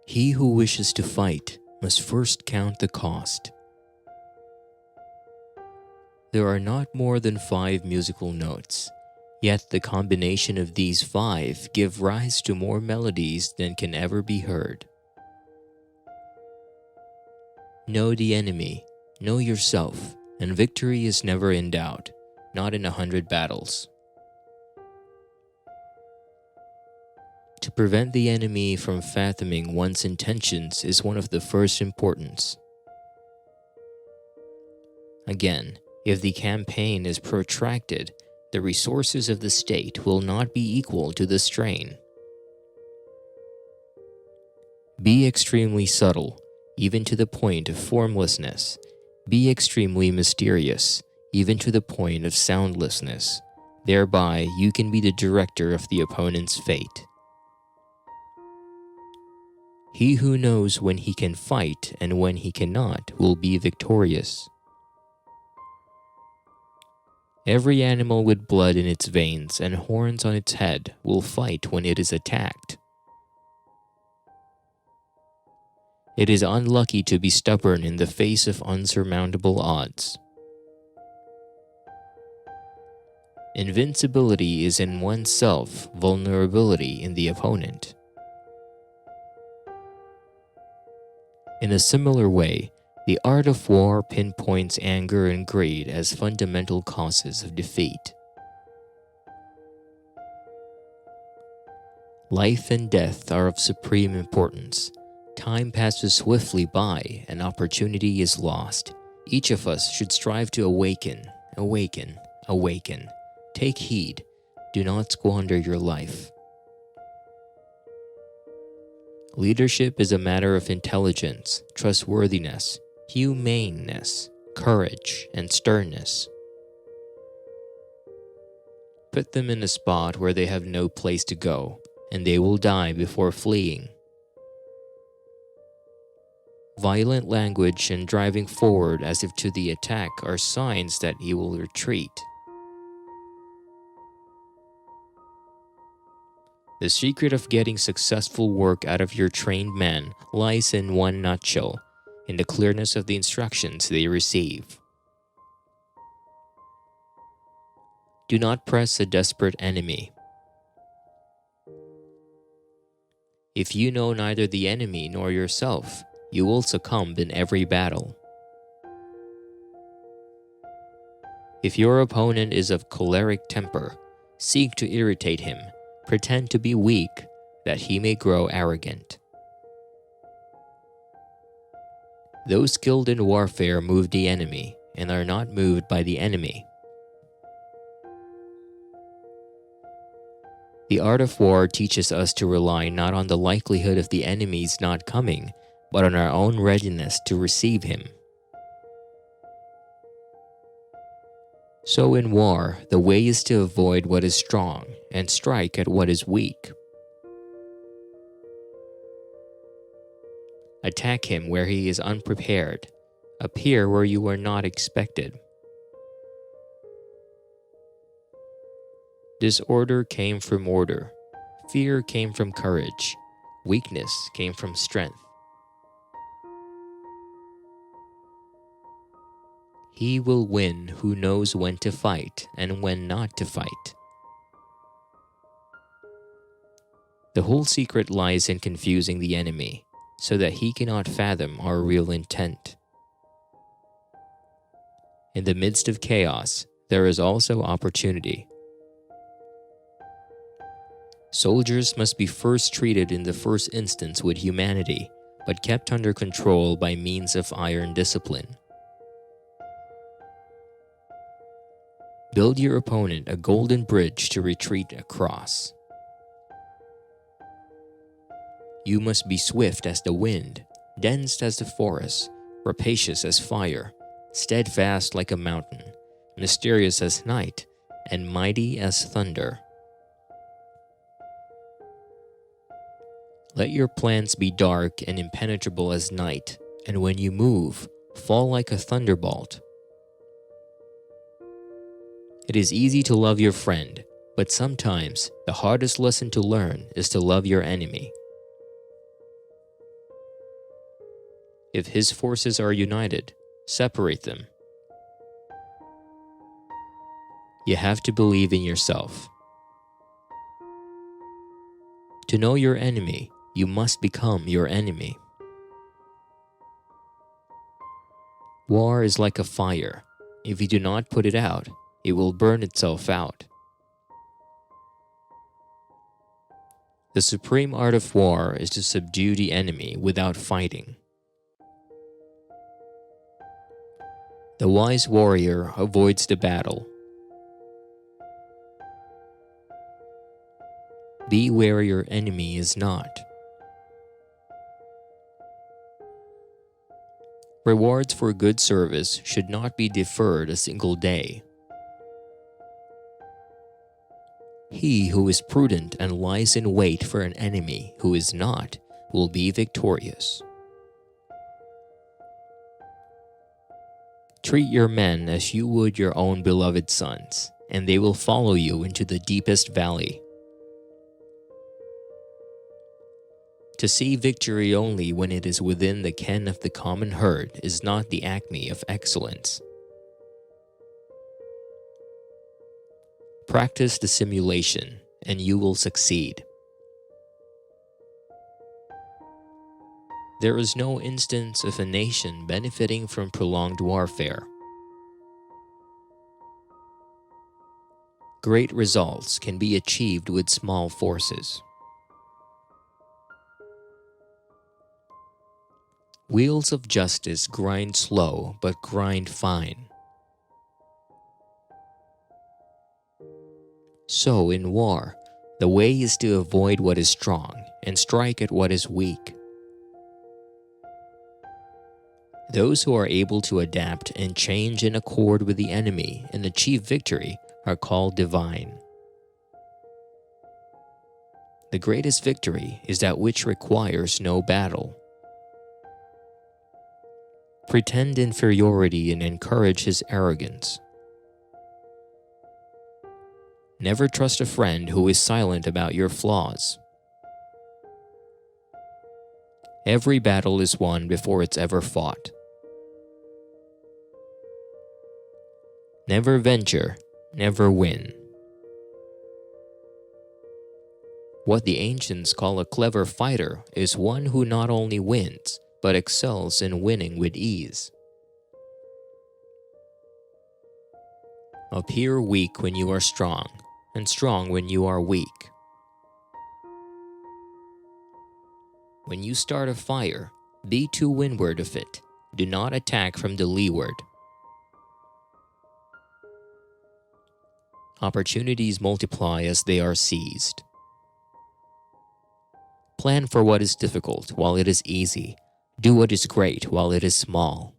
He who wishes to fight must first count the cost. There are not more than 5 musical notes, yet the combination of these 5 give rise to more melodies than can ever be heard. Know the enemy, know yourself, and victory is never in doubt, not in 100 battles. To prevent the enemy from fathoming one's intentions is one of the first importance. Again, if the campaign is protracted, the resources of the state will not be equal to the strain. Be extremely subtle, even to the point of formlessness. Be extremely mysterious, even to the point of soundlessness. Thereby, you can be the director of the opponent's fate. He who knows when he can fight and when he cannot will be victorious. Every animal with blood in its veins and horns on its head will fight when it is attacked. It is unlucky to be stubborn in the face of unsurmountable odds. Invincibility is in oneself, vulnerability in the opponent. In a similar way, the art of war pinpoints anger and greed as fundamental causes of defeat. Life and death are of supreme importance. Time passes swiftly by and opportunity is lost. Each of us should strive to awaken, awaken, awaken. Take heed. Do not squander your life. Leadership is a matter of intelligence, trustworthiness, humaneness, courage, and sternness. Put them in a spot where they have no place to go, and they will die before fleeing. Violent language and driving forward as if to the attack are signs that he will retreat. The secret of getting successful work out of your trained men lies in one nutshell, in the clearness of the instructions they receive. Do not press a desperate enemy. If you know neither the enemy nor yourself, you will succumb in every battle. If your opponent is of choleric temper, seek to irritate him. Pretend to be weak, that he may grow arrogant. Those skilled in warfare move the enemy, and are not moved by the enemy. The art of war teaches us to rely not on the likelihood of the enemy's not coming, but on our own readiness to receive him. So in war, the way is to avoid what is strong and strike at what is weak. Attack him where he is unprepared. Appear where you are not expected. Disorder came from order. Fear came from courage. Weakness came from strength. He will win who knows when to fight and when not to fight. The whole secret lies in confusing the enemy, so that he cannot fathom our real intent. In the midst of chaos, there is also opportunity. Soldiers must be first treated in the first instance with humanity, but kept under control by means of iron discipline. Build your opponent a golden bridge to retreat across. You must be swift as the wind, dense as the forest, rapacious as fire, steadfast like a mountain, mysterious as night, and mighty as thunder. Let your plans be dark and impenetrable as night, and when you move, fall like a thunderbolt. It is easy to love your friend, but sometimes the hardest lesson to learn is to love your enemy. If his forces are united, separate them. You have to believe in yourself. To know your enemy, you must become your enemy. War is like a fire. If you do not put it out, it will burn itself out. The supreme art of war is to subdue the enemy without fighting. The wise warrior avoids the battle. Be where your enemy is not. Rewards for good service should not be deferred a single day. He who is prudent and lies in wait for an enemy who is not will be victorious. Treat your men as you would your own beloved sons, and they will follow you into the deepest valley. To see victory only when it is within the ken of the common herd is not the acme of excellence. Practice the simulation, and you will succeed. There is no instance of a nation benefiting from prolonged warfare. Great results can be achieved with small forces. Wheels of justice grind slow but grind fine. So in war, the way is to avoid what is strong and strike at what is weak. Those who are able to adapt and change in accord with the enemy and achieve victory are called divine. The greatest victory is that which requires no battle. Pretend inferiority and encourage his arrogance. Never trust a friend who is silent about your flaws. Every battle is won before it's ever fought. Never venture, never win. What the ancients call a clever fighter is one who not only wins, but excels in winning with ease. Appear weak when you are strong, and strong when you are weak. When you start a fire, be to windward of it. Do not attack from the leeward. Opportunities multiply as they are seized. Plan for what is difficult while it is easy. Do what is great while it is small.